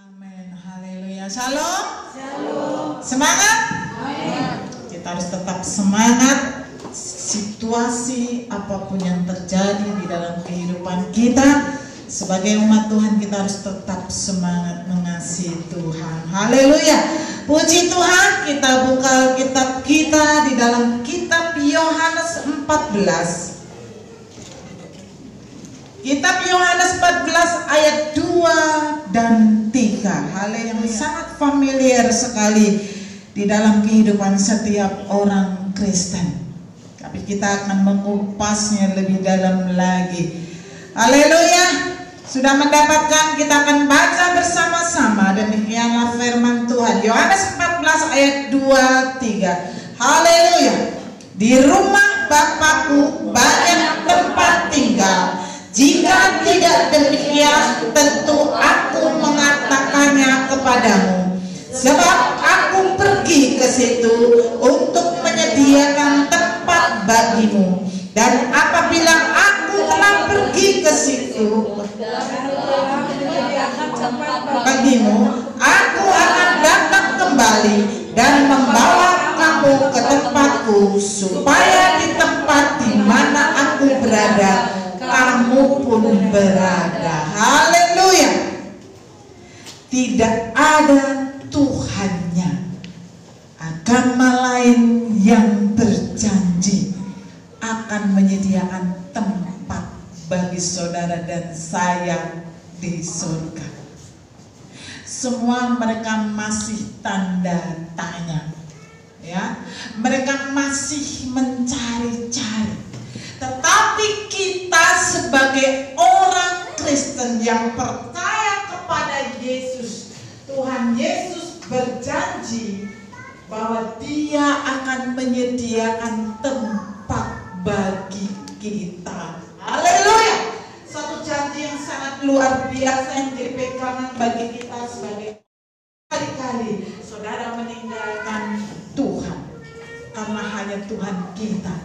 Amin, haleluya. Shalom. Shalom. Semangat. Amin. Kita harus tetap semangat. Situasi apapun yang terjadi di dalam kehidupan kita, sebagai umat Tuhan kita harus tetap semangat mengasihi Tuhan. Haleluya. Puji Tuhan, kita buka kitab kita di dalam kitab Yohanes 14. Kitab Yohanes 14 ayat 2 dan 3. Hal yang sangat familiar sekali di dalam kehidupan setiap orang Kristen. Tapi kita akan mengupasnya lebih dalam lagi. Haleluya. Sudah mendapatkan, kita akan baca bersama-sama. Demikianlah firman Tuhan. Yohanes 14 ayat 2-3. Haleluya. Di rumah Bapakku banyak tempat tinggal. Jika tidak demikian, tentu aku mengatakannya kepadamu. Sebab aku pergi ke situ untuk menyediakan tempat bagimu. Dan apabila aku telah pergi ke situ bagimu, aku akan datang kembali dan membawa kamu ke tempatku, supaya di tempat di mana aku berada, kamu pun berada. Haleluya. Tidak ada Tuhannya, agama lain yang berjanji akan menyediakan tempat bagi saudara dan saya di surga. Semua mereka masih tanda tanya, ya. Mereka masih mencari-cari. Tetapi kita sebagai orang Kristen yang percaya kepada Yesus, Tuhan Yesus berjanji bahwa Dia akan menyediakan tempat bagi kita. Haleluya. Satu janji yang sangat luar biasa yang jadi pegangan bagi kita sebagai kali-kali saudara meninggalkan Tuhan, karena hanya Tuhan kita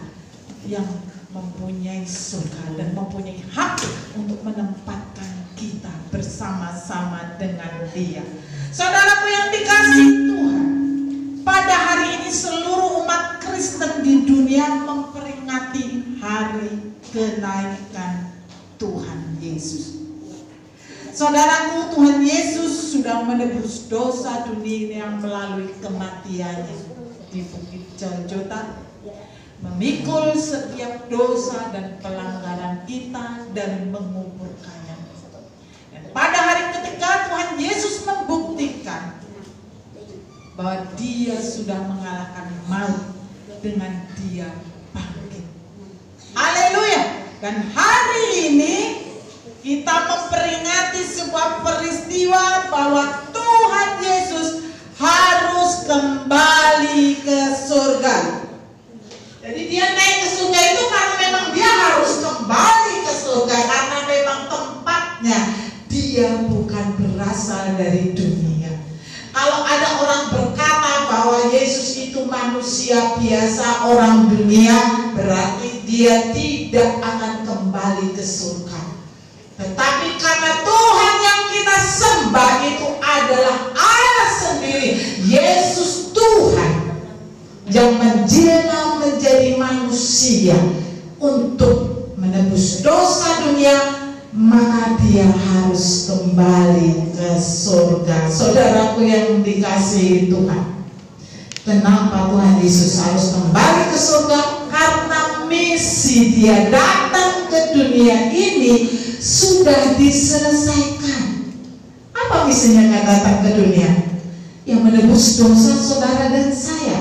yang mempunyai surga dan mempunyai hak untuk menempatkan kita bersama-sama dengan Dia. Saudaraku yang dikasihi Tuhan, pada hari ini seluruh umat Kristen di dunia memperingati hari kenaikan Tuhan Yesus. Saudaraku, Tuhan Yesus sudah menebus dosa dunia melalui kematiannya di Bukit Golgota, memikul setiap dosa dan pelanggaran kita dan menguburkannya. Dan pada hari ketiga Tuhan Yesus membuktikan bahwa Dia sudah mengalahkan maut dengan Dia bangkit. Haleluya. Dan hari ini kita memperingati sebuah peristiwa bahwa Tuhan Yesus harus kembali ke surga. Jadi Dia naik ke surga itu karena memang Dia harus kembali ke surga, karena memang tempatnya. Dia bukan berasal dari dunia. Kalau ada orang berkata bahwa Yesus itu manusia biasa, orang dunia, berarti Dia tidak akan kembali ke surga. Tetapi karena Tuhan yang kita sembah itu adalah Allah sendiri, Yesus Tuhan yang menjelma menjadi manusia untuk menebus dosa dunia, maka Dia harus kembali ke surga. Saudaraku yang dikasihi Tuhan, kenapa Tuhan Yesus harus kembali ke surga? Karena misi Dia datang ke dunia ini sudah diselesaikan. Apa misinya Dia datang ke dunia? Yang menebus dosa saudara dan saya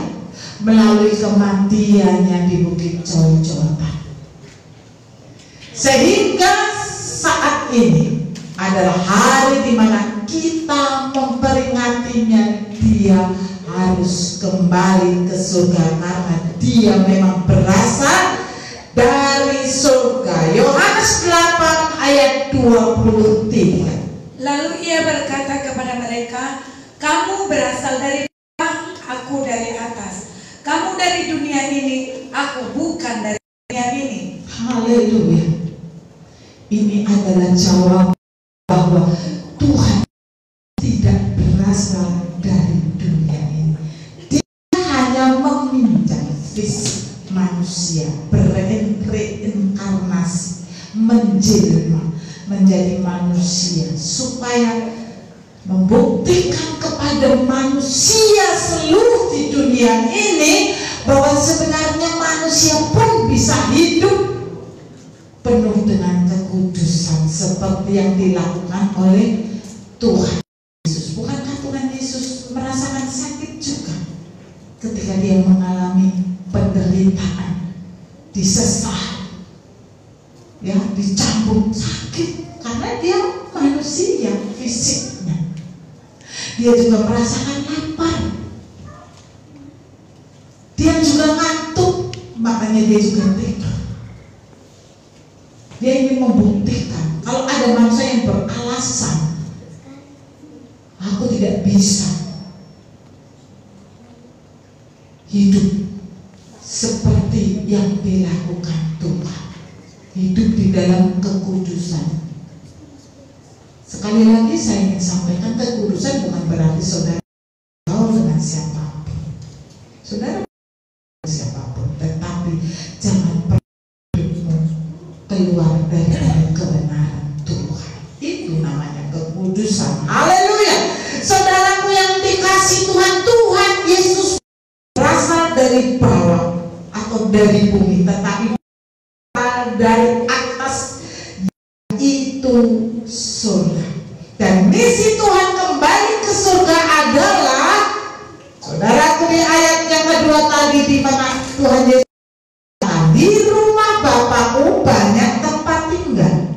melalui kematiannya di Bukit Golgota. Sehingga saat ini adalah hari di mana kita memperingatinya. Dia harus kembali ke surga karena Dia memang berasal dari surga. Yohanes 8 ayat 23. Lalu Ia berkata kepada mereka, kamu berasal dari bawah, aku dari atas. Kamu dari dunia ini, aku bukan dari dunia ini. Haleluya. Ini adalah jawaban bahwa Tuhan tidak berasal dari dunia ini. Dia hanya meminjam fisik manusia, bereinkarnasi, menjelma menjadi manusia supaya membuktikan kepada manusia seluruh di dunia ini bahwa sebenarnya manusia pun bisa hidup penuh dengan kekudusan seperti yang dilakukan oleh Tuhan Yesus. Bukankah Tuhan Yesus merasakan sakit juga ketika dia mengalami penderitaan, disesat, ya, dicambuk, sakit karena dia manusia fisiknya. Dia juga merasakan lapar, dia juga ngantuk, makanya dia juga tidur. Dia ingin membuktikan kalau ada manusia yang beralasan, aku tidak bisa hidup seperti yang dilakukan Tuhan, hidup di dalam kekudusan. Sekali lagi saya ingin sampaikan, kekudusan bukan berarti saudara gaul dengan siapapun, saudara siapapun, tetapi jangan hidupmu keluar dari kebenaran Tuhan. Itu namanya kekudusan. Haleluya. Saudaraku yang dikasih Tuhan, Tuhan Yesus berasal dari bawah atau dari bumi, tetapi dari atas, itu surga. Dan misi Tuhan kembali ke surga adalah, saudaraku, di ayat yang kedua tadi, di mana Tuhan Yesus, di rumah Bapakku banyak tempat tinggal.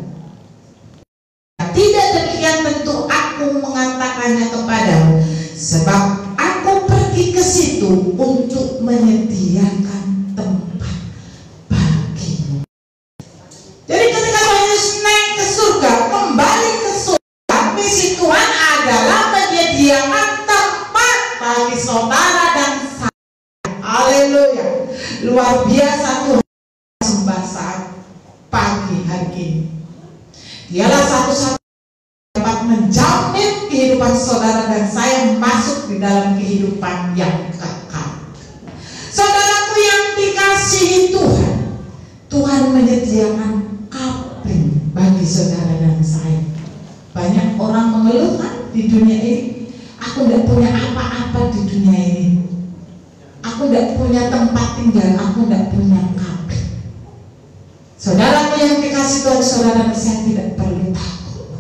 Tidak demikian tentu aku mengatakannya kepadamu, sebab aku pergi ke situ untuk menyediakan tempat bagimu. Jadi ketika Tuhan Yesus naik ke surga, kembali ke surga, misi Tuhan adalah menyediakan tempat bagi saudara dan saya. Haleluya. Luar biasa Tuhan sembah saat pagi hari ini. Dialah satu-satunya dapat menjamin kehidupan saudara dan saya masuk di dalam kehidupan yang kekal. Saudaraku yang dikasihi Tuhan, Tuhan menyediakan kapling bagi saudara dan saya. Banyak orang mengeluhkan di dunia ini, aku tidak punya apa-apa di dunia ini, aku tidak punya tempat tinggal, aku tidak punya kapling. Saudaraku yang dikasihi Tuhan, saudara dan saya tidak perlu takut.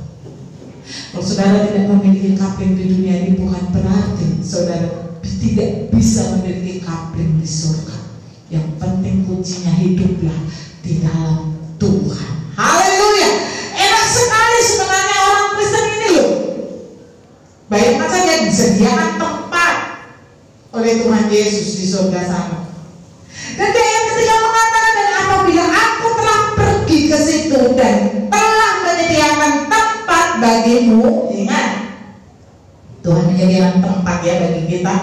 Kalau saudara tidak memiliki kapling di dunia ini, bukan berarti saudara tidak bisa memiliki kapling di surga. Yang penting kuncinya, hiduplah di dalam Tuhan. Haleluya. Enak sekali sebenarnya orang Kristen ini loh. Bayangkan saja disediakan tempat oleh Tuhan Yesus di surga sana. Dan dia ketika mengatakan, dan apabila aku telah pergi ke situ dan telah menyediakan tempat bagimu, ingat Tuhan menyediakan tempat ya bagi kita,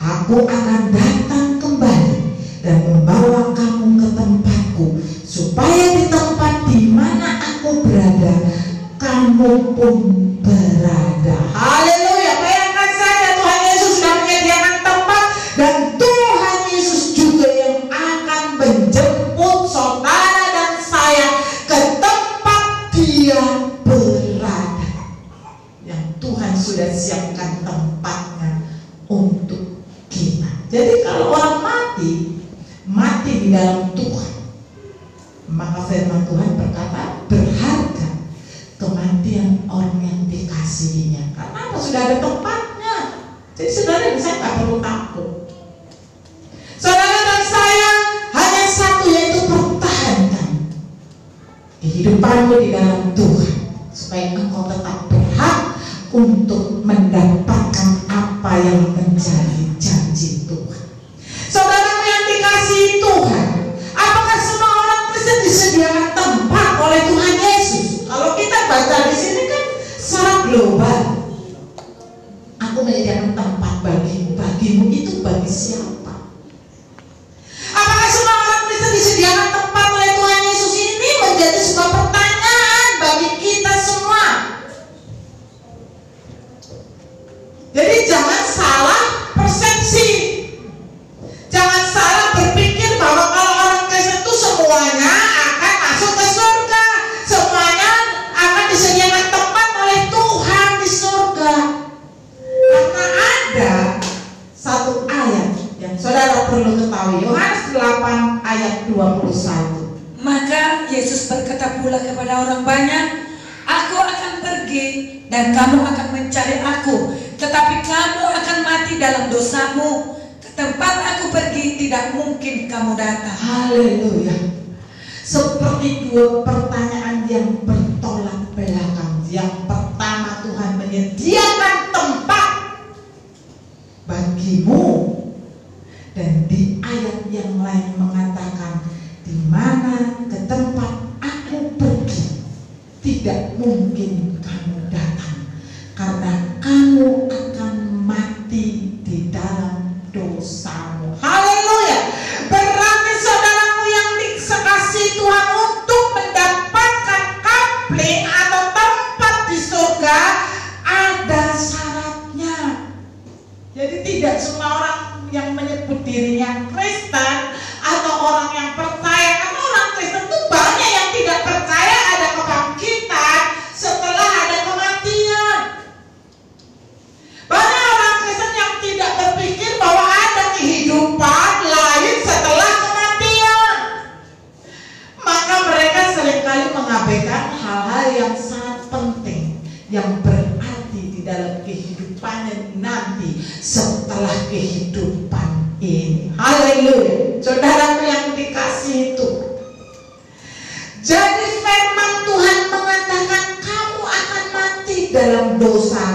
aku akan datang kembali dan membawa kamu ke tempatku, supaya di tempat di mana aku berada, kamu pun berada. Haleluya. Bayangkan saja Tuhan Yesus sudah menyediakan tempat, dan Tuhan Yesus juga yang akan menjemput saudara dan saya ke tempat dia berada. Yang Tuhan sudah siapkan tempatnya untuk kita. Jadi kalau orang mati di dalam Tuhan, maka firman Tuhan berkata, berharga kematian orang yang dikasihinya. Karena apa? Sudah ada tempatnya. Jadi saudara dan saya nggak perlu takut. Saudara dan saya hanya satu, yaitu pertahankan kehidupanmu di dalam Tuhan, supaya engkau tetap berhak untuk mendapatkan apa yang menjadi janji Tuhan. Saudara yang dikasihi Tuhan, apakah semua orang Kristen disediakan tempat oleh Tuhan Yesus? Kalau kita baca di sini kan secara global, aku menyediakan tempat bagimu. Bagimu itu bagi siapa? Apakah semua orang Kristen disediakan tempat oleh Tuhan Yesus? Ini menjadi sebuah pertanyaan bagi kita semua. Jadi perlu ketahui. Yohanes 8 ayat 21. Maka Yesus berkata pula kepada orang banyak, aku akan pergi dan kamu akan mencari aku, tetapi kamu akan mati dalam dosamu. Ke tempat aku pergi tidak mungkin kamu datang. Haleluya. Seperti dua pertanyaan yang bertolak belakang. Yang pertama, Tuhan menyediakan tempat bagimu, dan di ayat yang lain mengatakan, di mana ke tempat aku pergi tidak mungkin kamu datang, karena kamu akan mati di dalam dosamu. Haleluya. Berarti saudaraku yang dikasihi Tuhan, untuk mendapatkan kapling atau tempat di surga ada syaratnya. Jadi tidak semua orang yang menyebut dirinya Kristen atau orang yang percaya, karena orang Kristen itu banyak yang tidak percaya ada kebangkitan setelah ada kematian. Banyak orang Kristen yang tidak berpikir bahwa ada kehidupan lain setelah kematian. Maka mereka seringkali mengabaikan hal-hal yang sangat penting, yang berarti di dalam kehidupannya nanti setelah kehidupan ini. Haleluya. Saudaraku yang dikasihi itu. Jadi firman Tuhan mengatakan kamu akan mati dalam dosa.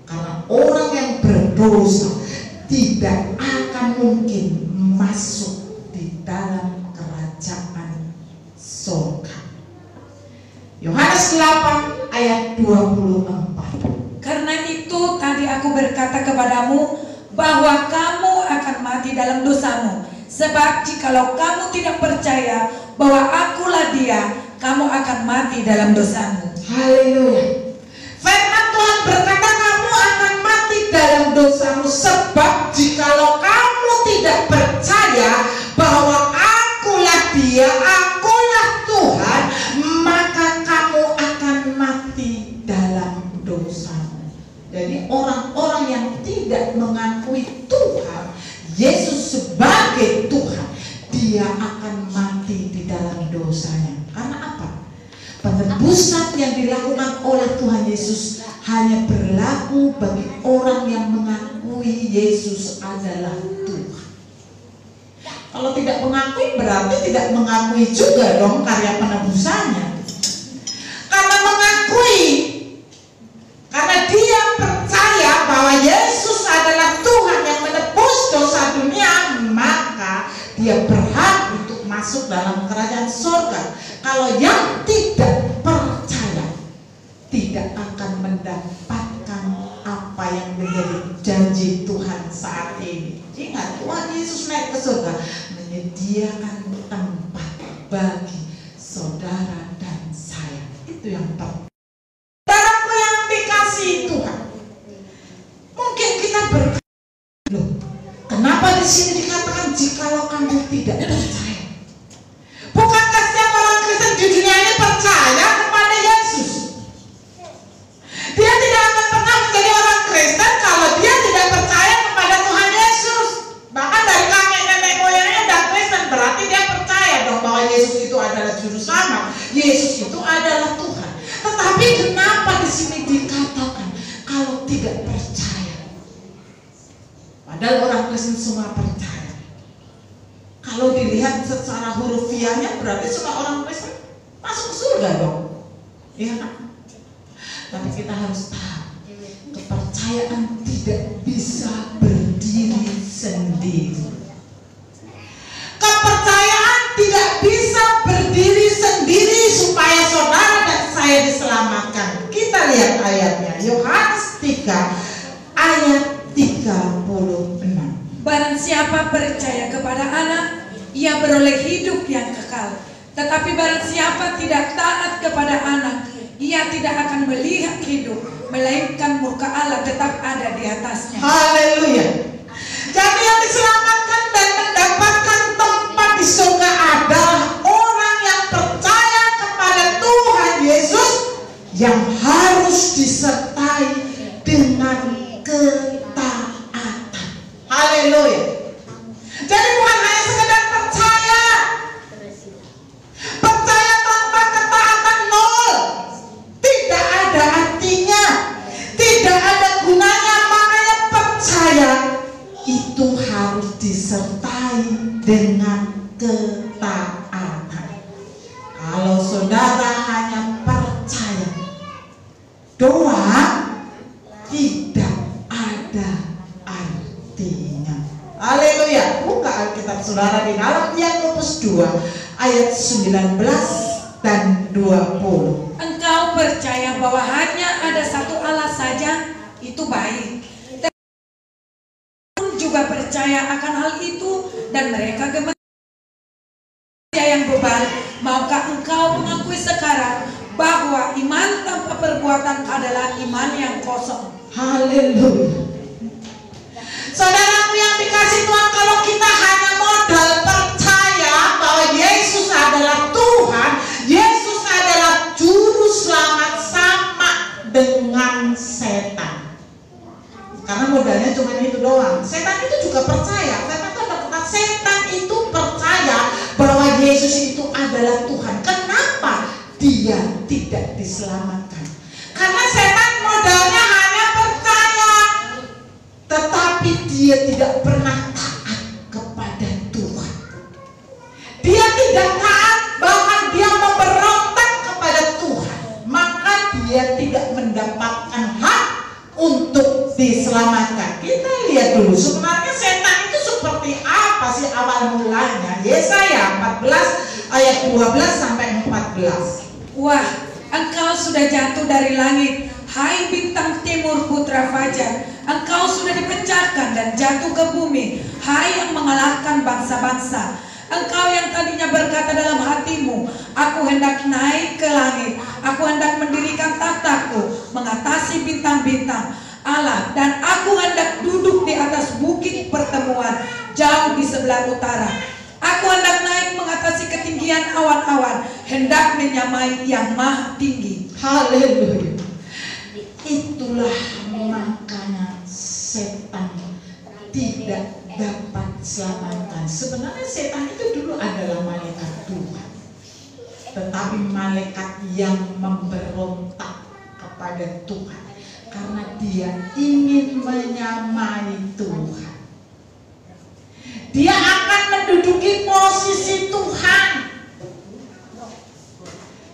Karena orang yang berdosa tidak akan mungkin masuk di dalam kerajaan surga. Yohanes 8 ayat 24. Karena itu tadi aku berkata kepadamu bahwa kamu akan mati dalam dosamu. Sebab jikalau kamu tidak percaya bahwa akulah Dia, kamu akan mati dalam dosamu. Haleluya. Firman Tuhan berkata kamu akan mati dalam dosamu, sebab jikalau kamu tidak percaya bahwa akulah Dia, akulah Tuhan, maka kamu akan mati dalam dosamu. Jadi orang-orang yang tidak mengakui Tuhan Yesus sebagai Tuhan, dia akan mati di dalam dosanya. Karena apa? Penebusan yang dilakukan oleh Tuhan Yesus hanya berlaku bagi orang yang mengakui Yesus adalah Tuhan. Kalau tidak mengakui berarti tidak mengakui juga dong karya penebusannya. Karena mengakui, karena dia percaya bahwa Yesus adalah Tuhan yang menebus dosa dunia, maka dia berhak untuk masuk dalam kerajaan surga. Kalau yang tidak percaya tidak akan mendapatkan apa yang menjadi janji Tuhan saat ini. Ingat, Tuhan Yesus naik ke surga menyediakan tempat bagi saudara dan saya. Itu yang pertama. Saudaraku yang dikasihi Tuhan, mungkin kita berkata, loh, kenapa di sini dikatakan jikalau kamu tidak percaya? Bukankah setiap orang Kristen di dunia ini percaya kepada Yesus? Dia tidak akan pernah menjadi orang Kristen kalau dia tidak percaya kepada Tuhan Yesus. Bahkan dari kakek nenek moyangnya udah Kristen, berarti dia percaya dong bahwa Yesus itu adalah juru selamat, Yesus itu adalah Tuhan. Tetapi kenapa di sini dikatakan kalau tidak percaya? Padahal orang Kristen semua percaya. Kalau dilihat secara hurufiahnya berarti semua orang Kristen masuk surga dong. Iya kan? Tapi kita harus tahu, kepercayaan tidak bisa berdiri sendiri. Kepercayaan tidak bisa berdiri sendiri supaya saudara dan saya diselamatkan. Kita lihat ayatnya, Yohanes 3 ayat 36. Barang siapa percaya kepada Anak, ia beroleh hidup yang kekal. Tetapi barang siapa tidak taat kepada Anak, ia tidak akan melihat hidup, melainkan murka Allah tetap ada di atasnya. Haleluya. Jadi yang diselamatkan dan mendapatkan tempat di surga adalah orang yang percaya kepada Tuhan Yesus, yang harus disertai dengan ketaatan. Haleluya. dengan ketaatan. Kalau saudara hanya percaya, doa tidak ada artinya. Haleluya. Buka Alkitab saudara di dalam Yakobus 2 ayat 19 dan 20. Engkau percaya bahwa hanya ada satu Allah saja, itu baik. Dan juga percaya akan hal itu, dan mereka gemetar yang bebal. Maukah engkau mengakui sekarang bahwa iman tanpa perbuatan adalah iman yang kosong? Haleluya. Saudaraku yang dikasih Tuhan, kalau kita hanya modal percaya bahwa Yesus adalah Tuhan, Yesus adalah juru selamat, sama dengan setan. Karena modalnya cuma itu doang. Setan itu juga percaya. Setan itu percaya bahwa Yesus itu adalah Tuhan. Kenapa dia tidak diselamatkan? Karena setan modalnya hanya percaya, tetapi dia tidak pernah taat kepada Tuhan. Dia tidak taat, bahkan dia memberontak kepada Tuhan. Maka dia tidak mendapatkan hak untuk diselamatkan. Kita lihat dulu sebenarnya setan itu seperti apa sih awal mulanya. Yesaya 14 ayat 12 sampai 14. Wah, engkau sudah jatuh dari langit, hai bintang timur putra fajar. Engkau sudah dipecahkan dan jatuh ke bumi, hai yang mengalahkan bangsa-bangsa. Engkau yang tadinya berkata dalam hatimu, aku hendak naik ke langit, aku hendak mendirikan tahtaku mengatasi bintang-bintang Allah, dan aku hendak duduk di atas bukit pertemuan jauh di sebelah utara. Aku hendak naik mengatasi ketinggian awan-awan, hendak menyamai yang maha tinggi. Haleluya. Itulah makanya setan tidak dapat selamatkan. Sebenarnya setan itu dulu adalah malaikat Tuhan, tetapi malaikat yang memberontak kepada Tuhan karena dia ingin menyamai Tuhan. Dia akan menduduki posisi Tuhan,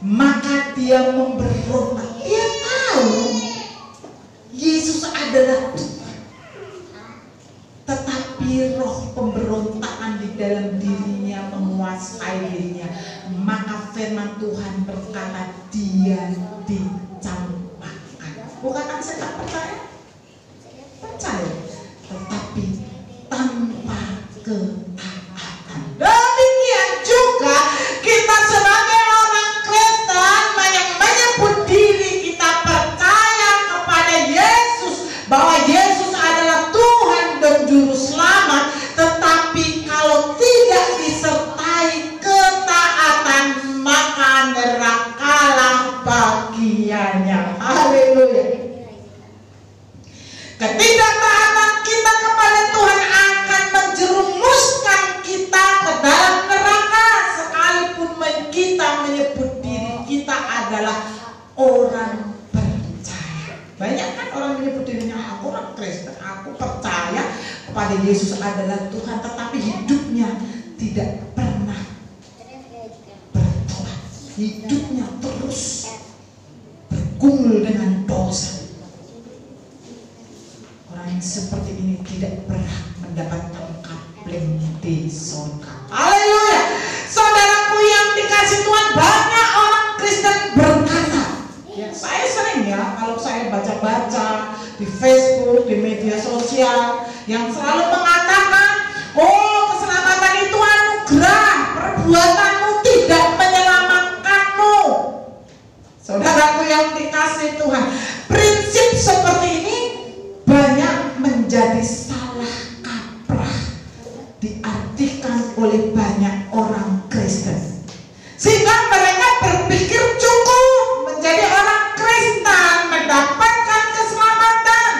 maka dia memberontak. Dia tahu Yesus adalah Tuhan, tetapi roh pemberontakan di dalam dirinya menguasai dirinya. Maka firman Tuhan berkata dia dicampakkan. Bukan setan percaya? Percaya, tetapi tanpa ketaatan. Demikian juga kita sebagai orang Kristen yang menyebut diri kita percaya kepada Yesus, bahwa Yesus adalah Tuhan dan Juru Selamat, tetapi kalau tidak disertai ketaatan, maka nerakalah bagiannya. Haleluya. Ketidaktaatan kita kepada Tuhan akan menjerumuskan kita ke dalam neraka, sekalipun kita menyebut diri kita adalah orang percaya. Banyak kan orang menyebut dirinya aku orang Kristen, aku percaya kepada Yesus adalah Tuhan, tetapi hidupnya tidak pernah bertobat. Hidupnya terus bergumul dengan dosa. Orang yang seperti ini tidak pernah mendapatkan kapling di surga. Haleluya. Saudaraku yang dikasih Tuhan, banyak orang Kristen berkata, ya, saya sering ya kalau saya baca-baca di Facebook, di media sosial, yang selalu mengatakan, oh keselamatan itu anugerah, perbuatanmu tidak menyelamatkanmu. Saudaraku yang dikasih Tuhan, prinsip seperti ini banyak menjadi salah kaprah diartikan oleh banyak orang Kristen, sehingga mereka berpikir cukup menjadi orang Kristen mendapatkan keselamatan,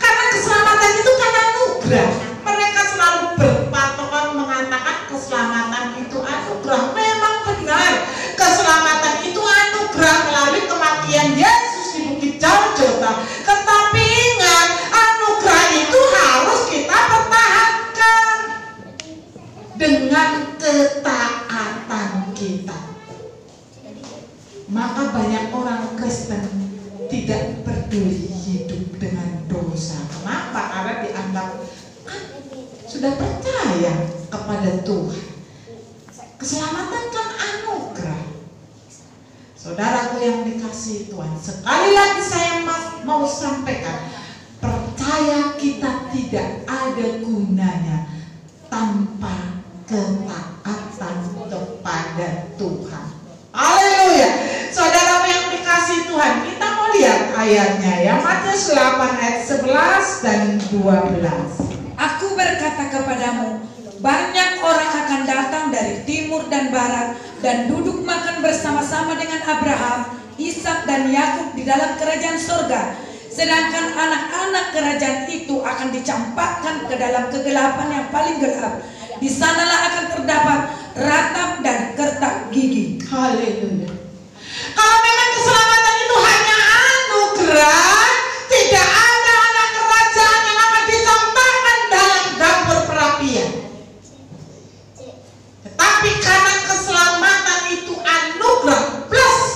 karena keselamatan itu kan anugerah. Mereka selalu berpatokan mengatakan keselamatan itu anugerah. Memang benar, keselamatan itu anugerah melalui kematian Yesus di Bukit Jalgota. Tetapi ingat, anugerah itu harus kita pertahankan. dosa. Kenapa? Karena dianggap kan sudah percaya kepada Tuhan. Keselamatan kan anugerah. Saudaraku yang dikasihi Tuhan, sekali lagi saya mau sampaikan, percaya kita tidak ada gunanya tanpa ketaatan kepada Tuhan. Haleluya. Saudaraku yang dikasihi Tuhan, kita mau lihat ayatnya ya, Matius 8 ayat 11 dan 12. Aku berkata kepadamu, banyak orang akan datang dari timur dan barat dan duduk makan bersama-sama dengan Abraham, Ishak dan Yakub di dalam kerajaan surga. Sedangkan anak-anak kerajaan itu akan dicampakkan ke dalam kegelapan yang paling gelap. Di sanalah akan terdapat ratap dan kertak gigi. Haleluya. Kalau memang keselamatan itu hanya anugerah, tidak ada anak kerajaan yang akan dicampakkan dalam dapur perapian. Tetapi karena keselamatan itu anugerah plus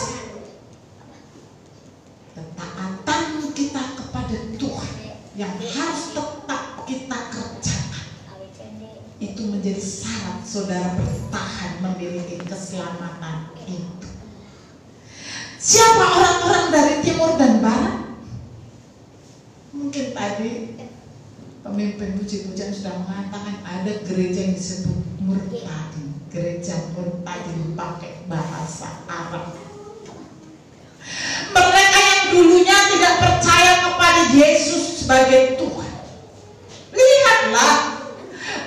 ketaatan kita kepada Tuhan yang harus tetap kita kerjakan, itu menjadi syarat saudara bertahan memiliki keselamatan itu. Siapa orang-orang dari timur dan barat? Mungkin tadi pemimpin puji-pujian sudah mengatakan ada gereja yang disebut Murtadin. Gereja Murtadin pakai bahasa Arab. Mereka yang dulunya tidak percaya kepada Yesus sebagai Tuhan. Lihatlah,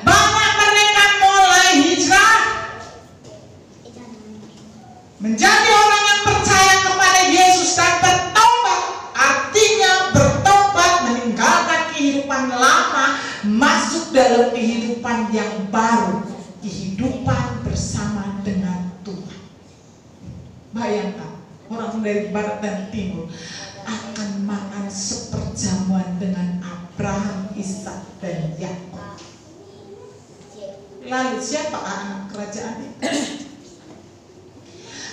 banyak mereka mulai hijrah menjadi orang yang percaya kepada Yesus dan bertobat. Artinya bertobat, meninggalkan kehidupan lama, masuk dalam kehidupan yang baru, kehidupan bersama dengan Tuhan. Bayangkan, orang dari barat dan timur akan makan seperjamuan dengan Abraham, Ishak dan Yakub. Lalu siapa anak kerajaan itu?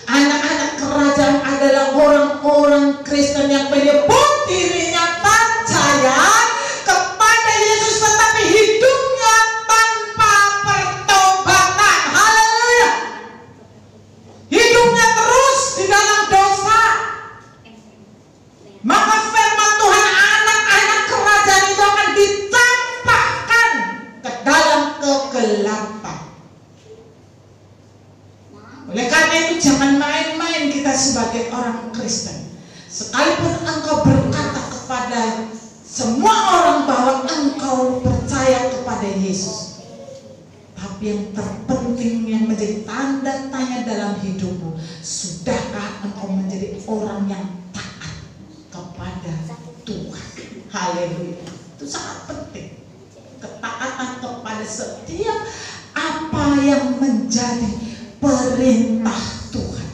Anak-anak kerajaan adalah orang-orang Kristen yang menyebut dirinya percaya kepada Yesus, tetapi hidupnya tanpa pertobatan. Haleluya. Hidupnya terus di dalam dosa. Maka firman Tuhan, anak-anak kerajaan itu akan dicampakkan ke dalam kegelapan. Oleh karena itu jangan main-main kita sebagai orang Kristen. Sekalipun engkau berkata kepada semua orang bahwa engkau percaya kepada Yesus, tapi yang terpenting yang menjadi tanda tanya dalam hidupmu, sudahkah engkau menjadi orang yang taat kepada Tuhan? Haleluya. Itu sangat penting. Ketaatan kepada setiap apa yang menjadi perintah Tuhan,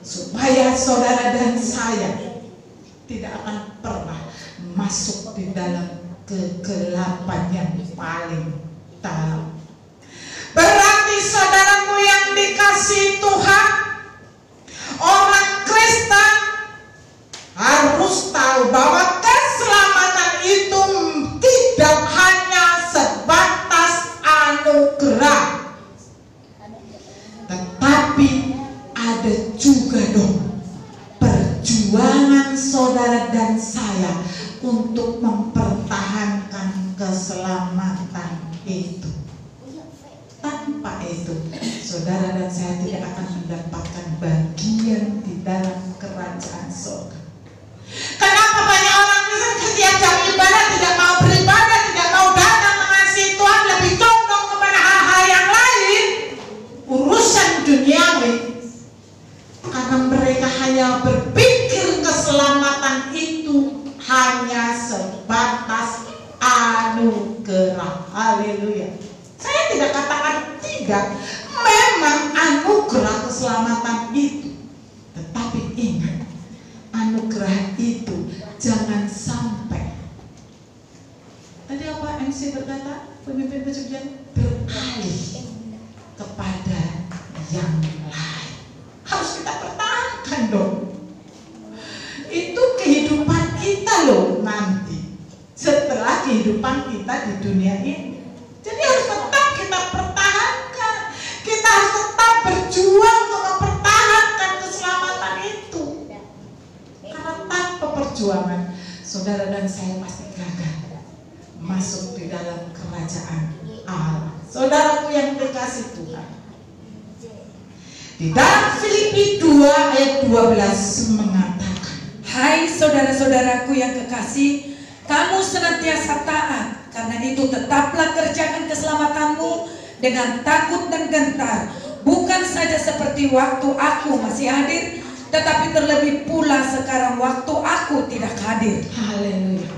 supaya saudara dan saya tidak akan pernah masuk di dalam kegelapan yang paling dalam. Berarti saudaraku yang dikasihi Tuhan, orang Kristen harus tahu bahwa keselamatan itu tidak hanya sebatas anugerah, tetapi ada juga dong perjuangan saudara dan saya untuk mempertahankan keselamatan itu. Tanpa itu, saudara dan saya tidak akan mendapatkan bagian di dalam kerajaan surga. Kenapa banyak orang Kristen setiap jam ibadah tidak mau beribadah, tidak mau datang mengasihi Tuhan, lebih condong kepada hal-hal yang lain, urusan duniawi? Karena mereka hanya berpikir keselamatan itu hanya sebatas anugerah. Haleluya. Saya tidak katakan tidak, memang anugerah keselamatan itu. Tetapi ingat, anugerah itu jangan sampai, tadi apa MC berkata, pemimpin puji-pujian, beralih kepada yang lain. Harus kita pertahankan dong. Itu kehidupan kita loh nanti. kehidupan kita di dunia ini. Jadi harus tetap kita pertahankan. Kita harus tetap berjuang untuk mempertahankan keselamatan itu. Karena tanpa perjuangan, saudara dan saya pasti gagal masuk di dalam kerajaan Allah. Saudaraku yang dikasih Tuhan, di dalam Filipi 2 ayat 12 mengatakan, hai saudara-saudaraku yang kekasih, kamu senantiasa taat. Karena itu tetaplah kerjakan keselamatanmu dengan takut dan gentar, bukan saja seperti waktu aku masih hadir, tetapi terlebih pula sekarang waktu aku tidak hadir. Haleluya.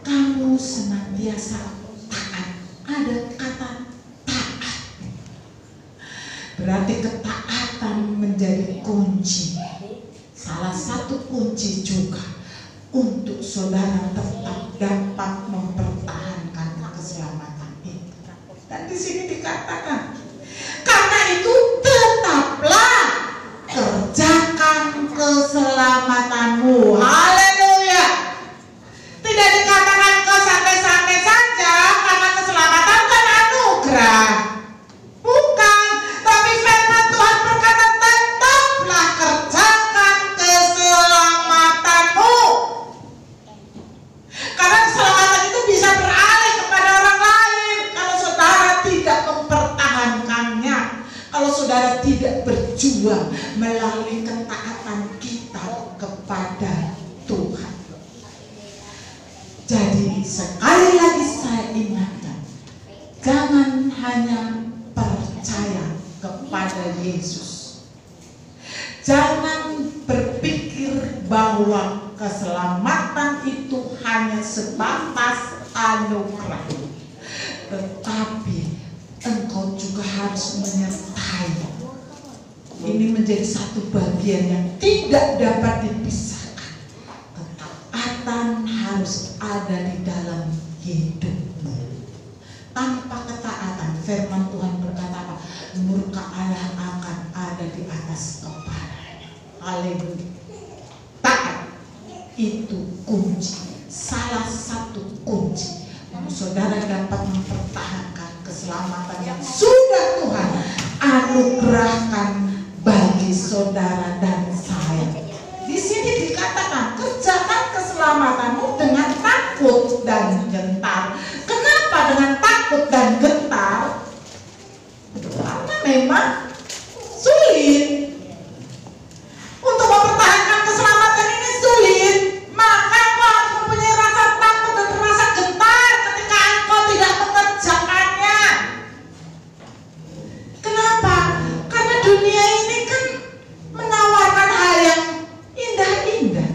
Kamu senantiasa taat. Ada kata taat. Berarti ketaatan menjadi kunci. Salah satu kunci juga untuk saudara tetap dapat mempertahankan keselamatan itu. Dan di sini dikatakan, karena itu tetaplah kerjakan keselamatanmu. Haleluya. Tidak dikatakan kau santai-santai saja, karena keselamatan kan anugerah. Bukan, tapi firman Tuhan berkata tetaplah kerjakan keselamatanmu. Karena keselamatan itu bisa beralih kepada orang lain kalau saudara tidak mempertahankannya. Kalau saudara tidak berjuang melalui ketaatan kita kepada Tuhan. Jadi sekali lagi saya ingatkan, jangan hanya percaya kepada Yesus. Jangan berpikir bahwa keselamatan itu hanya sebatas anugerah, tetapi engkau juga harus menyertai. Ini menjadi satu bagian yang tidak dapat dipisahkan. Ketaatan harus ada di dalam hidupmu. Tanpa ketaatan, firman Tuhan berkata apa? Murka Allah akan ada di atas kepalanya. Haleluya. Taat itu kunci, salah satu kunci saudara dapat mempertahankan keselamatan yang sudah Tuhan anugerahkan bagi saudara dan saya. Di sini dikatakan kerjakan keselamatanmu dengan takut dan gentar. Kenapa dengan takut dan gentar? Karena memang sulit. Untuk mempertahankan keselamatan ini sulit. Maka engkau harus mempunyai rasa takut dan rasa gentar ketika engkau tidak mengerjakannya. Kenapa? Karena dunia ini kan menawarkan hal yang indah-indah.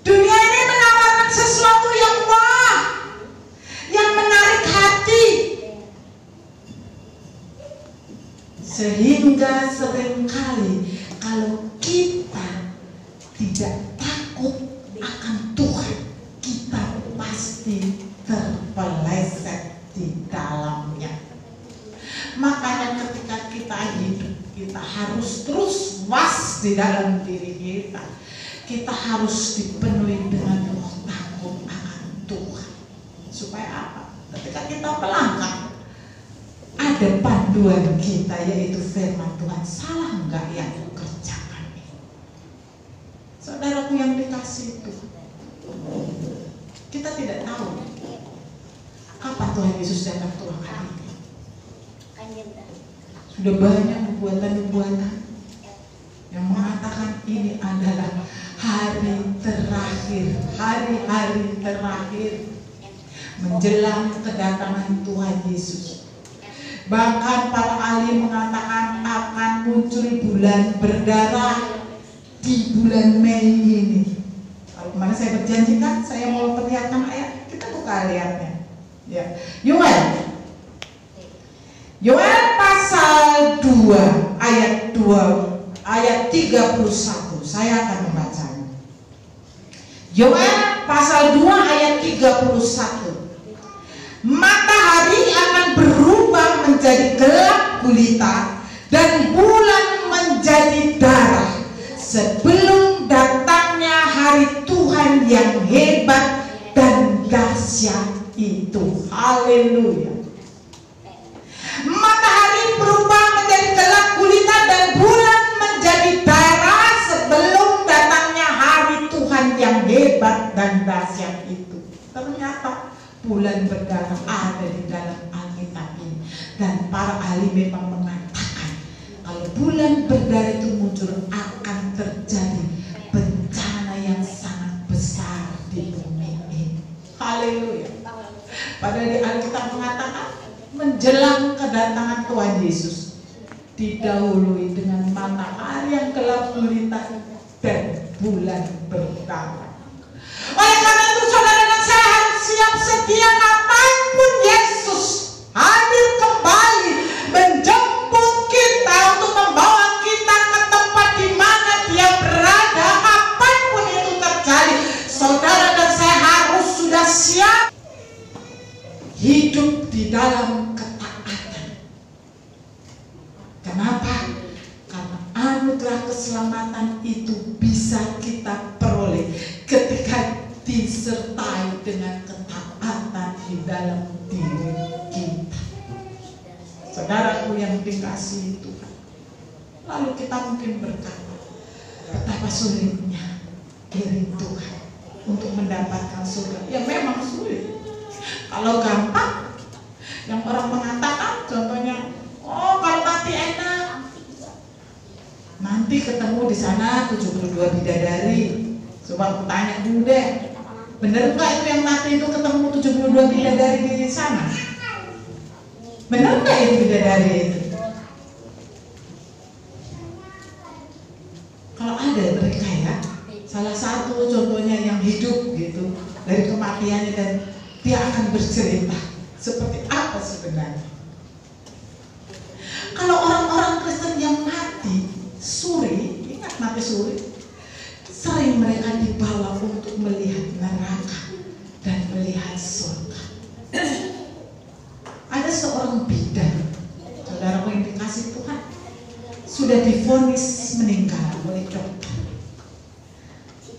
Dunia ini menawarkan sesuatu yang wah, yang menarik hati. Sehingga seringkali kalau kita tidak takut akan Tuhan, kita pasti terpeleset di dalamnya. Makanya ketika kita hidup, kita harus terus was di dalam diri kita. Kita harus dipenuhi dengan roh takut akan Tuhan. Supaya apa? Ketika kita melangkah, ada panduan kita, yaitu firman Tuhan. Salah enggak yang kerjakan ini? Saudaraku yang dikasih Tuhan, kita tidak tahu kapan Tuhan Yesus datang turun hari ini. Sudah banyak nubuatan-nubuatan yang mengatakan ini adalah hari terakhir, hari-hari terakhir menjelang kedatangan Tuhan Yesus. Bahkan para ahli mengatakan akan muncul bulan berdarah di bulan Mei ini. Kalau kemarin saya berjanji kan, saya mau perlihatkan ayat, kita buka ayatnya. Ya. Yoel pasal 2 ayat 31. Saya akan membacanya. Yoel pasal 2 ayat 31. Matahari akan berubah menjadi gelap gulita dan bulan menjadi darah sebelum datangnya hari Tuhan yang hebat dan dahsyat itu. Haleluya. Matahari berubah menjadi gelap gulita dan bulan menjadi darah sebelum datangnya hari Tuhan yang hebat dan dahsyat itu. Ternyata bulan berdarah ada di dalam Alkitab ini. Dan para ahli memang mengatakan kalau bulan berdarah itu muncul akan terjadi bencana yang sangat besar di bumi ini. Haleluya. Padahal di Alkitab mengatakan menjelang kedatangan Tuhan Yesus didahului dengan matahari yang gelap gulita dan bulan berdarah. Oleh karena itu saudara dan saya harus siap sedia kapanpun Yesus hadir kembali menjemput kita untuk membawa kita ke tempat di mana Dia berada. Apapun itu terjadi, saudara dan saya harus sudah siap hidup di dalam ketaatan. Kenapa? Karena anugerah keselamatan itu bisa kita peroleh ketika disertai dengan ketaatan di dalam diri kita. Saudaraku yang dikasihi Tuhan, lalu kita mungkin berkata, betapa sulitnya diri Tuhan untuk mendapatkan surga. Ya memang sulit. Kalau gampang, yang orang mengatakan contohnya, oh kalau mati enak, nanti ketemu di sana 72 bidadari. Coba aku tanya dulu deh, bener nggak itu yang mati itu ketemu 72 bidadari di sana? Bener nggak itu bidadari itu? Kalau ada mereka ya, salah satu contohnya yang hidup gitu dari kematiannya dan dia akan bercerita seperti apa sebenarnya. Kalau orang-orang Kristen yang mati suri, ingat mati suri, sering mereka dibawa untuk melihat neraka dan melihat surga. Ada seorang bidan, saudara yang dikasih Tuhan, sudah divonis meninggal oleh dokter.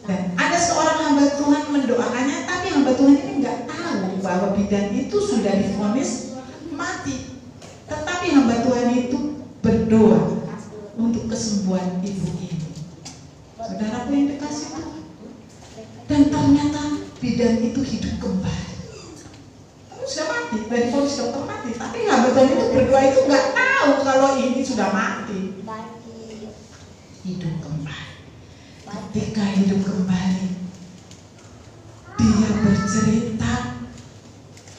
Dan ada seorang hamba Tuhan mendoakannya, tapi hamba Tuhan ini nggak tahu bahwa bidan itu sudah divonis mati. Tetapi hamba Tuhan itu berdoa untuk kesembuhan ibu ini. Saudaraku yang dikasih Tuhan. Dan ternyata bidan itu hidup kembali. Sudah mati, dari vonis dokter mati. Tapi hamba Tuhan itu berdoa itu nggak tahu kalau ini sudah mati. Hidup kembali. Ketika hidup kembali, dia bercerita,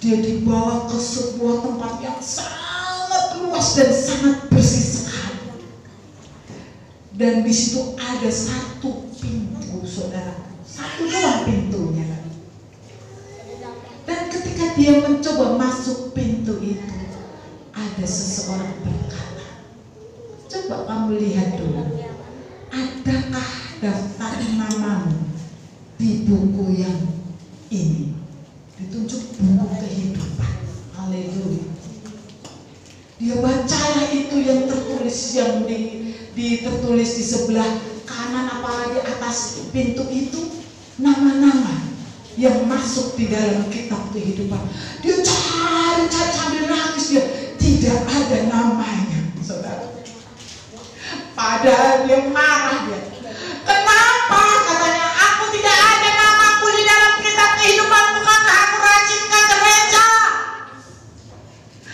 dia dibawa ke sebuah tempat yang sangat luas dan sangat bersih sekali. Dan di situ ada satu pintu, saudara, satu doang pintunya. Dan ketika dia mencoba masuk pintu itu, ada seseorang berkata, coba kamu lihat dulu, adakah daftar namamu di buku yang ini? Ditunjuk buku kehidupan. Haleluya. Dia bacalah itu yang tertulis, yang tertulis di sebelah kanan apa di atas pintu itu, nama-nama yang masuk di dalam kitab kehidupan. Dia cari sambil nangis, dia tidak ada namanya, saudara. Padahal dia marah dia. Kenapa? Katanya, aku tidak ada namaku di dalam kitab kehidupan. Bukankah aku rajin ke gereja?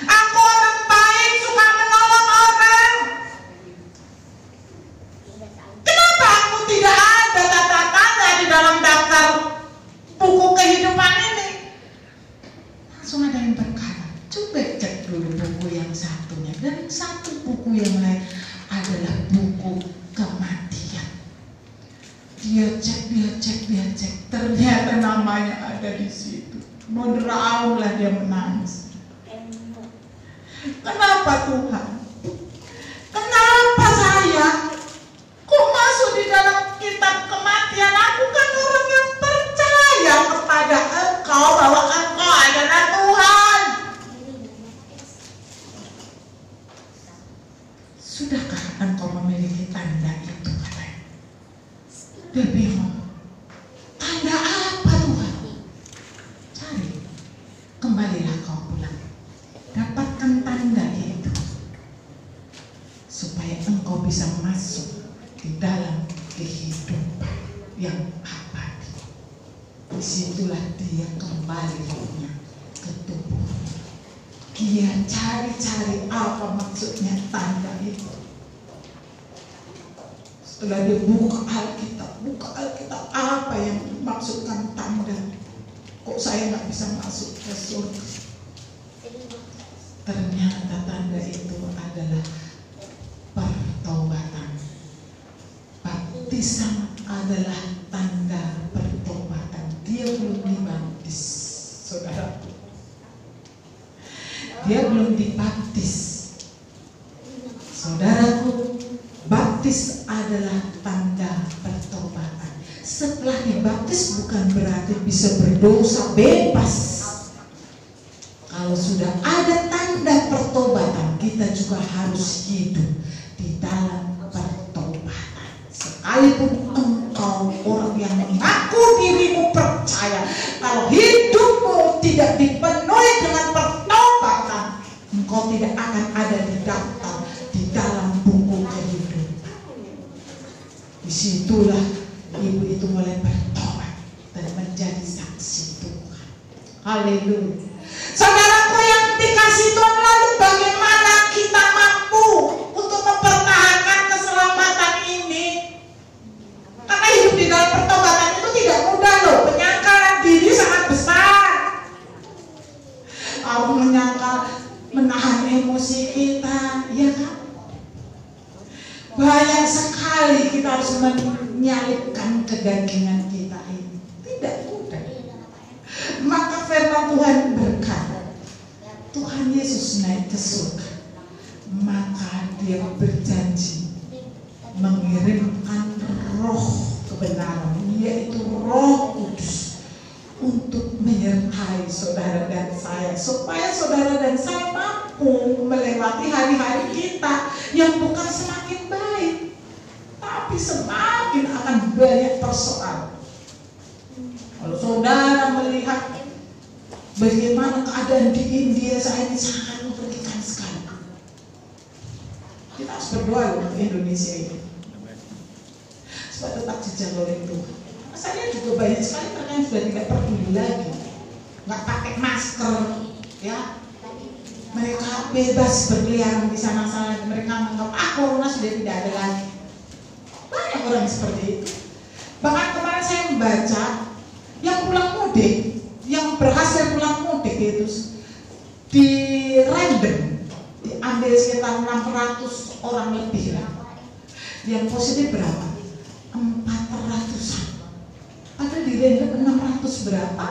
Aku orang baik, suka menolong orang. Kenapa aku tidak ada tanda-tanda di dalam daftar buku kehidupan ini? Langsung ada yang berkata, coba cek dulu buku yang satunya. Dan satu buku yang lain adalah buku kematian. Dia cek, ternyata namanya ada di situ. Meneraulah dia menangis. Kenapa Tuhan? Kenapa saya kok masuk di dalam kitab kematian? Aku kan orang yang percaya kepada Engkau bahwa Engkau adalah Tuhan. Sudahkah engkau memiliki tanda itu, katanya? Dia bingung. Tanda apa Tuhan? Cari. Disitulah dia kembali ke tubuh. Dia cari-cari apa maksudnya tanda itu. Setelah dia buka Alkitab, apa yang dimaksudkan tanda? Kok saya nggak bisa masuk ke surga? Ternyata tanda itu adalah pertobatan. Baptisan adalah tanda pertobatan. Dia belum dibaptis, saudara. Dia belum dibaptis. Saudaraku, baptis adalah tanda pertobatan. Setelah dibaptis bukan berarti bisa berdosa bebas. Kalau sudah ada tanda pertobatan, kita juga harus hidup di dalam pertobatan. Sekalipun engkau orang yang mengaku dirimu percaya, kalau hidupmu tidak dipenuhi dengan pertobatan, engkau tidak akan ada di daftar di dalam buku kehidupan. Disitulah ibu itu mulai bertobat dan menjadi saksi Tuhan. Haleluya. Saudaraku yang dikasih Tuhan, lalu bagaimana kita mampu untuk mempertahankan keselamatan ini? Karena hidup di dalam pertobatan itu tidak mudah loh. Penyangkalan diri sangat besar. Aku menyangkal, menahan emosi kita, ya kan? Banyak sekali kita harus menyalipkan kedagingan kita ini. Tidak mudah. Maka firman Tuhan berkata, Tuhan Yesus naik ke surga, maka dia berjanji mengirimkan roh kebenaran, yaitu Roh Kudus, untuk menyertai saudara dan saya, supaya saudara dan saya mampu melewati hari-hari kita yang bukan semakin baik, tapi semakin akan banyak persoalan. Kalau saudara melihat bagaimana keadaan di India saat ini sangat mengerikan sekali, kita harus berdoa untuk Indonesia ini supaya tetap dijaga oleh Tuhan. Saya juga banyak sekali mereka yang sudah tidak peduli lagi, nggak pakai masker, ya. Mereka bebas berkeliaran di sana-sana. Mereka menganggap corona sudah tidak ada lagi. Banyak orang seperti itu. Bahkan kemarin saya membaca yang pulang mudik, yang berhasil pulang mudik itu di random diambil sekitar 600 orang lebih lah. Yang positif berapa? 400-an. Ada di random 600 berapa?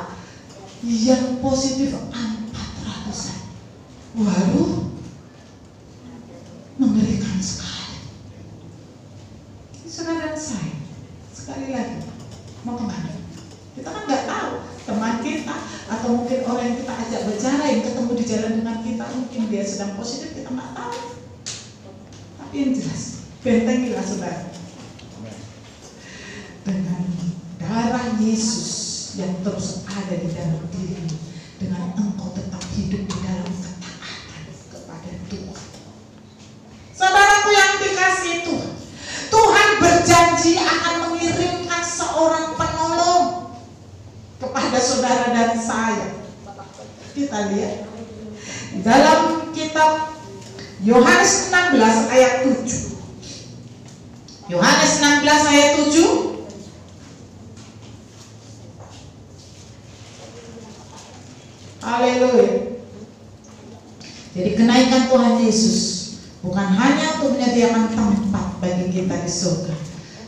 Yang positif 400-an. Waduh, mengerikan sekali. Saudara dan saya, sekali lagi, mau kemana? Kita kan nggak tahu teman kita atau mungkin orang yang kita ajak bicara yang ketemu di jalan dengan kita, mungkin dia sedang positif, kita nggak tahu. Tapi yang jelas, bentengilah saudara dengan darah Yesus yang terus ada di dalam diri, dengan engkau tetap hidup di dalam ketaatan kepada Tuhan. Saudaraku yang dikasihi Tuhan, Tuhan berjanji akan mengirimkan seorang penolong kepada saudara dan saya. Kita lihat dalam kitab Yohanes 16 ayat 7. Yohanes 16 ayat 7. Haleluya. Jadi kenaikan Tuhan Yesus bukan hanya untuk menyediakan tempat bagi kita di surga,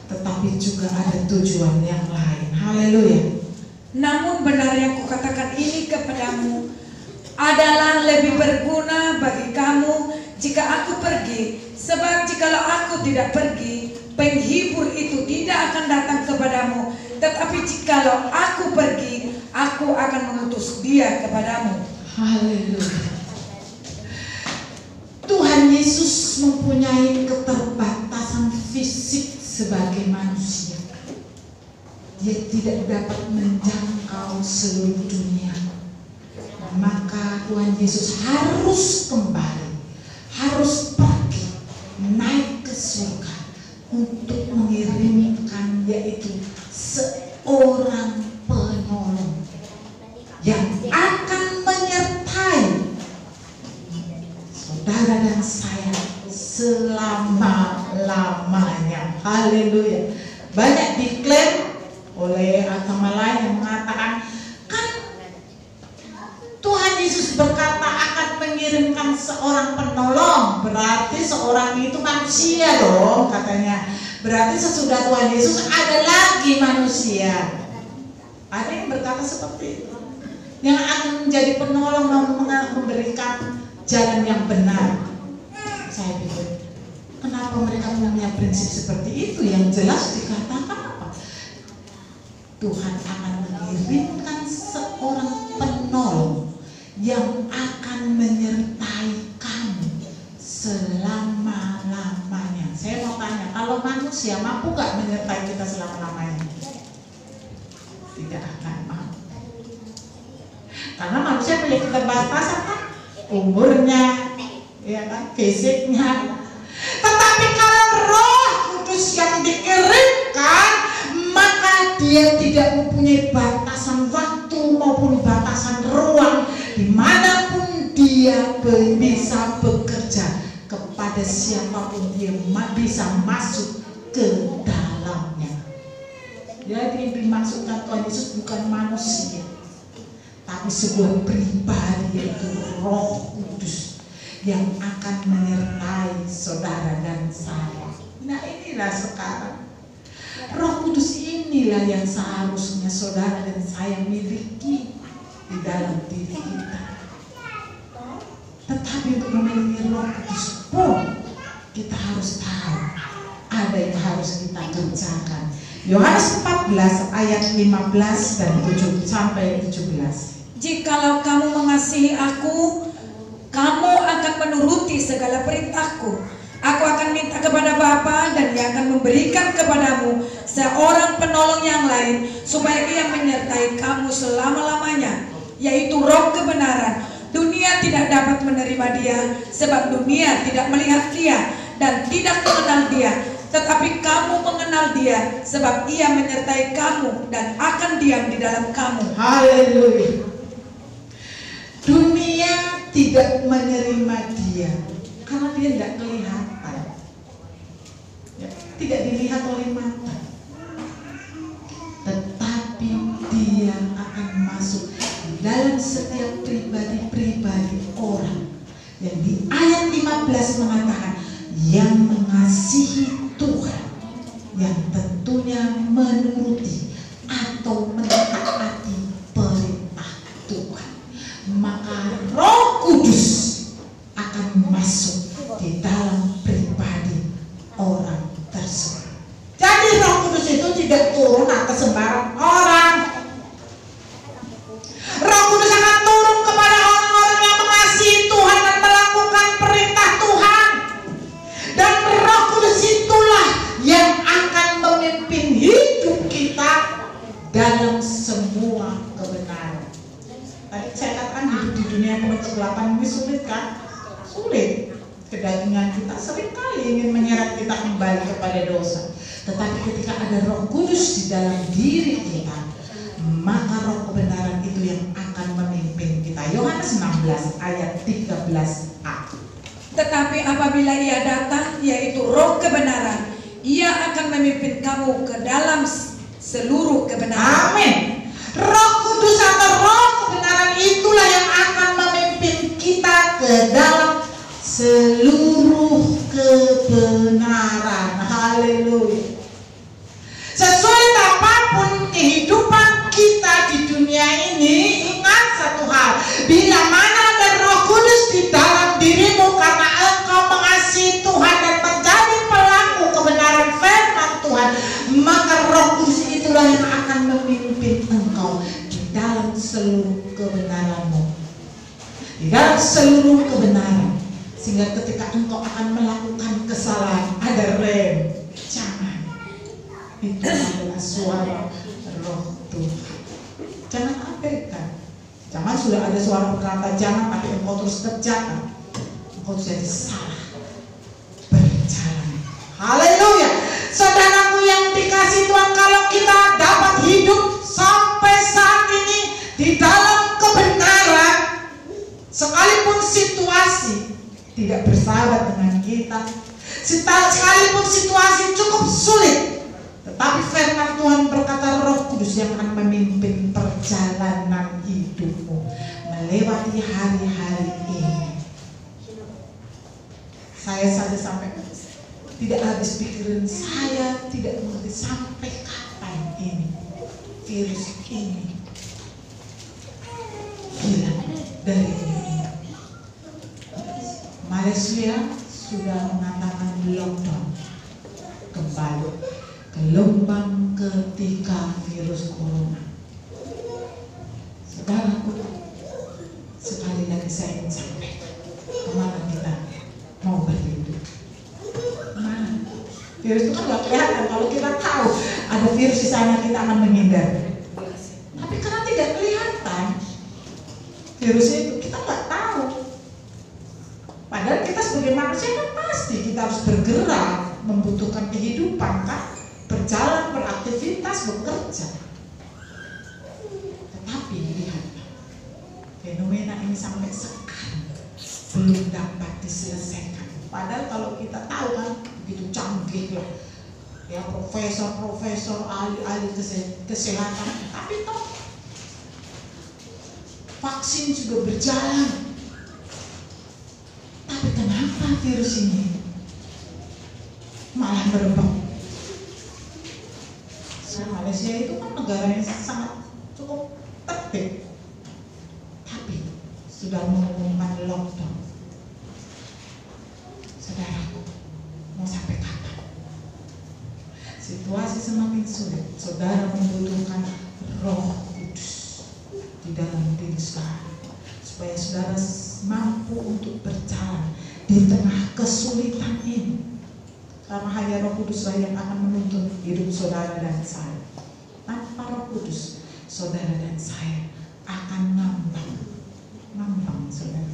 tetapi juga ada tujuan yang lain. Haleluya. Namun benar yang kukatakan ini kepadamu adalah lebih berguna bagi kamu jika aku pergi. Sebab jikalau aku tidak pergi, penghibur itu tidak akan datang kepadamu. Tetapi jikalau aku pergi, aku akan mengutus dia kepadamu. Haleluya. Tuhan Yesus mempunyai keterbatasan fisik sebagai manusia. Dia tidak dapat menjangkau seluruh dunia. Maka Tuhan Yesus harus kembali, harus pergi, naik ke surga untuk mengirimkan, yaitu seorang penolong. yang akan menyertai saudara dan saya selama-lamanya. Haleluya. Banyak diklaim oleh agama lain yang mengatakan, kan Tuhan Yesus berkata akan mengirimkan seorang penolong, berarti seorang itu manusia dong katanya. Berarti sesudah Tuhan Yesus ada lagi manusia. Ada yang berkata seperti itu, yang akan menjadi penolong, memberikan jalan yang benar. Saya pikir, kenapa mereka punya prinsip seperti itu? Yang jelas dikatakan apa? Tuhan akan mengirimkan seorang penolong yang akan menyertai kamu selama-lamanya. Saya mau tanya, kalau manusia mampu gak menyertai kita selama-lamanya? Tidak akan mampu. Karena manusia memiliki keterbatasan kan? Umurnya, ya kan, fisiknya. Tetapi kalau Roh Kudus yang dikirimkan, maka dia tidak mempunyai batasan waktu maupun batasan ruang, dimanapun dia bisa bekerja kepada siapapun dia bisa masuk ke dalamnya. Jadi dimaksudkan Tuhan Yesus bukan manusia, tapi sebuah pribadi, yaitu Roh Kudus yang akan menyertai saudara dan saya. Nah, inilah sekarang Roh Kudus inilah yang seharusnya saudara dan saya miliki di dalam diri kita. Tetapi untuk memiliki Roh Kudus pun kita harus tahu ada yang harus kita kerjakan. Yohanes 14 ayat 15 dan 7 sampai 17. Jikalau kamu mengasihi aku, kamu akan menuruti segala perintahku. Aku akan minta kepada Bapa dan Dia akan memberikan kepadamu seorang penolong yang lain, supaya Dia menyertai kamu selama-lamanya, yaitu Roh kebenaran. Dunia tidak dapat menerima Dia, sebab dunia tidak melihat Dia dan tidak mengenal Dia. Tetapi kamu mengenal Dia, sebab Ia menyertai kamu dan akan diam di dalam kamu. Haleluya. Dunia tidak menerima Dia karena Dia tidak kelihatan, ya, tidak dilihat oleh mata. Tetapi Dia akan masuk di dalam setiap pribadi-pribadi orang yang di ayat 15 mengatakan yang mengasihi Tuhan, yang tentunya menuruti atau mentaati perintah Tuhan, maka Roh Kudus akan masuk di dalam pribadi orang tersebut. Jadi Roh Kudus itu tidak turun atas sembarang orang. Roh Kudus akan turun kepada orang-orang yang mengasihi Tuhan dan melakukan perintah Tuhan. Dan Roh Kudus itulah yang akan memimpin hidup kita dalam semua kebenaran. Tadi saya katakan hidup di dunia yang penuh kegelapan ini sulit kan? Sulit. Kedagingan kita seringkali ingin menyeret kita kembali kepada dosa. Tetapi ketika ada Roh Kudus di dalam diri kita, maka Roh kebenaran itu yang akan memimpin kita. Yohanes 16 ayat 13a. Tetapi apabila Ia datang, yaitu Roh kebenaran, Ia akan memimpin kamu ke dalam seluruh kebenaran. Amin. Roh Kudus atau Roh kebenaran itulah yang akan memimpin kita ke dalam seluruh kebenaran. Haleluya. Sesuai apapun kehidupan kita di dunia ini, ingat satu hal, bila mana ada Roh Kudus di dalam dirimu karena engkau mengasihi Tuhan dan menjadi pelaku kebenaran firman Tuhan, maka Roh Kudus itulah yang akan memimpin engkau di dalam seluruh kebenaranmu, di dalam seluruh kebenaran, sehingga ketika engkau akan melakukan kesalahan ada rem, jangan. Itu adalah suara Roh Tuhan. Jangan abaikan. Jangan sudah ada suara berkata jangan, tapi engkau terus kerjakan. Engkau jadi salah berjalan. Haleluya. Saudaraku yang dikasih Tuhan, kalau kita dapat hidup sampai saat ini di dalam bersahabat dengan kita. Sekalipun situasi cukup sulit, tetapi firman Tuhan berkata Roh Kudus yang akan memimpin perjalanan hidupmu melewati hari-hari ini. Saya saja sampai tidak habis pikiran, saya tidak mengerti sampai kapan ini virus ini hilang dari dunia. Malaysia sudah mengatakan lockdown kembali, gelombang ketiga virus corona. Saudaraku, sekali lagi saya ingin sampaikan, kemana kita mau berlindung? Kemana? Virus itu kan gak kelihatan. Kalau kita tahu ada virus di sana, kita akan menghindar. Tapi karena tidak kelihatan virusnya itu, kita nggak tahu. Padahal kita sebagai manusia kan pasti kita harus bergerak, membutuhkan kehidupan kan, berjalan, beraktivitas, bekerja. Tetapi lihatlah, fenomena ini sampai sekarang belum dapat diselesaikan. Padahal kalau kita tahu kan begitu canggih lah, ya profesor, ahli-ahli kesehatan, tapi toh vaksin sudah berjalan. Tapi kenapa virus ini malah merebak? Malaysia itu kan negara yang sangat cukup tertib, tapi sudah mengumumkan lockdown. Saudaraku, mau sampai kapan? Situasi semakin sulit. Saudara membutuhkan Roh Kudus di dalam diri saudara, supaya saudara mampu untuk berjalan di tengah kesulitan ini. Karena hanya Roh Kudus yang akan menuntun hidup saudara dan saya. Tanpa Roh Kudus, saudara dan saya akan ngambang, saudara.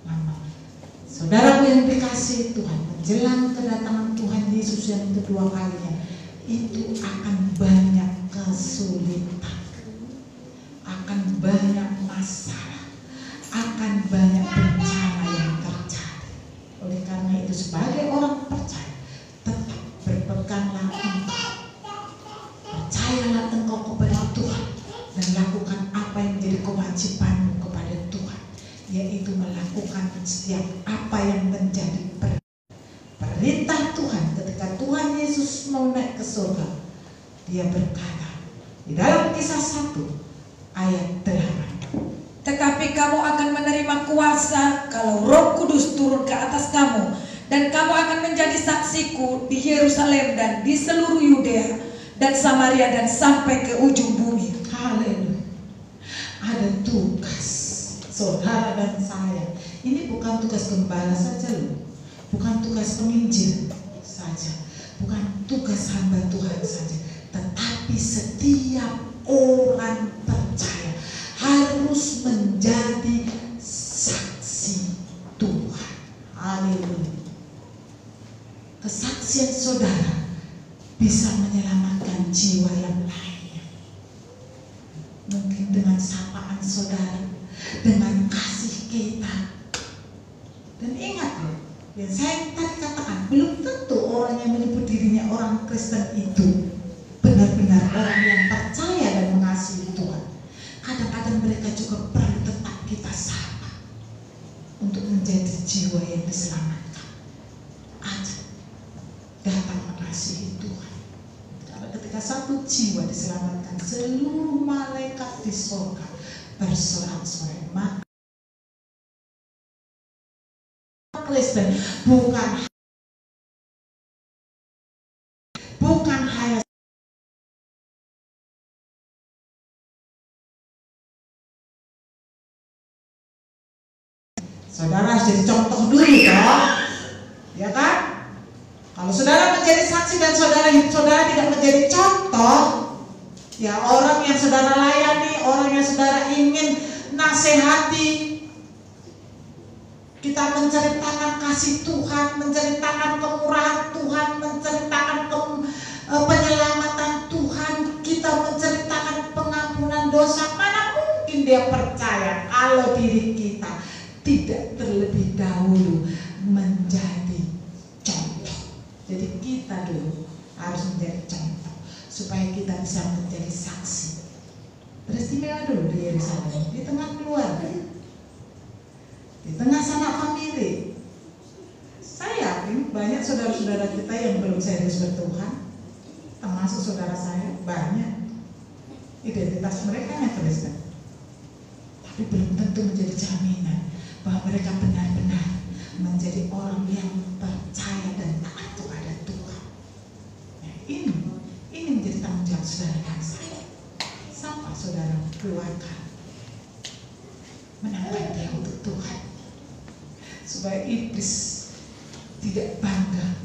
Ngambang. Saudaraku yang dikasihi Tuhan, menjelang kedatangan Tuhan Yesus yang kedua kalinya, itu akan banyak kesulitan, akan banyak masalah, akan banyak bencana yang terjadi. Oleh karena itu, sebagai orang percaya, tetap berpeganglah engkau, percayalah engkau kepada Tuhan, dan lakukan apa yang menjadi kewajibanmu kepada Tuhan, yaitu melakukan setiap apa yang menjadi perintah Tuhan. Ketika Tuhan Yesus mau naik ke surga, Dia berkata di dalam Kisah 1 ayat 8, tetapi kamu akan menerima kuasa kalau Roh Kudus turun ke atas kamu, dan kamu akan menjadi saksiku di Yerusalem dan di seluruh Yudea dan Samaria dan sampai ke ujung bumi. Haleluya. Ada tugas saudara dan saya. Ini bukan tugas gembala saja loh, bukan tugas penginjil saja, bukan tugas hamba Tuhan saja, tetapi setiap orang percaya harus menjadi saksi Tuhan. Haleluya. Kesaksian saudara bisa menyelamatkan jiwa yang lainnya. Mungkin dengan sapaan saudara, dengan kasih kita. Dan ingat loh, yang saya tadi katakan, belum tentu orang yang menyebut dirinya orang Kristen itu benar-benar orang yang percaya dan mengasihi Tuhan. Kadang-kadang mereka juga perlu tetap kita sapa untuk menjadi jiwa yang diselamatkan. Ajak datang mengasihi Tuhan. Karena ketika satu jiwa diselamatkan, seluruh malaikat di surga bersorak-sorai. Maka Kristen bukan hanya saudara harus jadi contoh dulu toh, ya kan? Kalau saudara menjadi saksi dan saudara tidak menjadi contoh, ya orang yang saudara layani, orang yang saudara ingin nasihati, kita menceritakan kasih Tuhan, menceritakan kemurahan Tuhan, menceritakan penyelamatan Tuhan, kita menceritakan pengampunan dosa. Mana mungkin dia percaya kalau diri kita tidak terlebih dahulu menjadi contoh. Jadi kita dulu harus menjadi contoh supaya kita bisa menjadi saksi. Beristimewa dulu di Yerusalem, di tengah keluarga, di tengah sanak famili. Saya yakin banyak saudara-saudara kita yang belum serius bertuhan, termasuk saudara saya, banyak identitas mereka yang Kristen, tapi belum tentu menjadi jaminan bahwa mereka benar-benar menjadi orang yang percaya dan taat kepada Tuhan. Nah, ini menjadi tanggung jawab saudara dan saya. Sampai saudara keluarga menampai dia untuk Tuhan, supaya iblis tidak bangga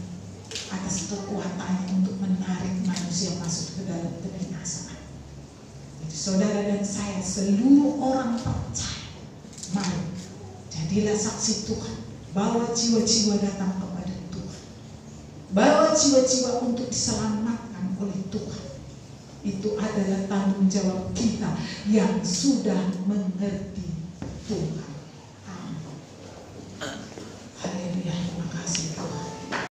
atas kekuatannya untuk menarik manusia masuk ke dalam kebinasaan. Jadi saudara dan saya, seluruh orang percaya, mari jadilah saksi Tuhan. Bawa jiwa-jiwa datang kepada Tuhan, bawa jiwa-jiwa untuk diselamatkan oleh Tuhan. Itu adalah tanggung jawab kita yang sudah mengerti Tuhan.